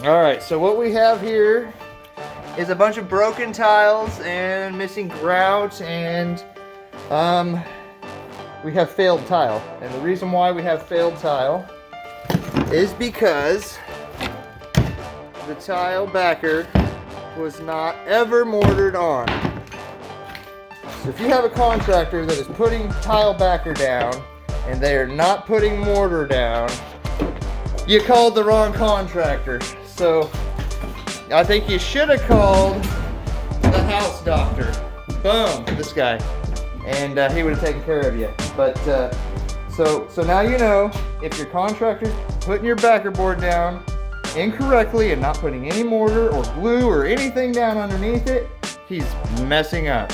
All right, so what we have here is a bunch of broken tiles and missing grout, and we have failed tile. And the reason why we have failed tile is because the tile backer was not ever mortared on. So if you have a contractor that is putting tile backer down and they are not putting mortar down, you called the wrong contractor. So I think you should have called the house doctor. Boom, this guy. And he would have taken care of you. But so now you know, if your contractor's putting your backer board down incorrectly and not putting any mortar or glue or anything down underneath it, he's messing up.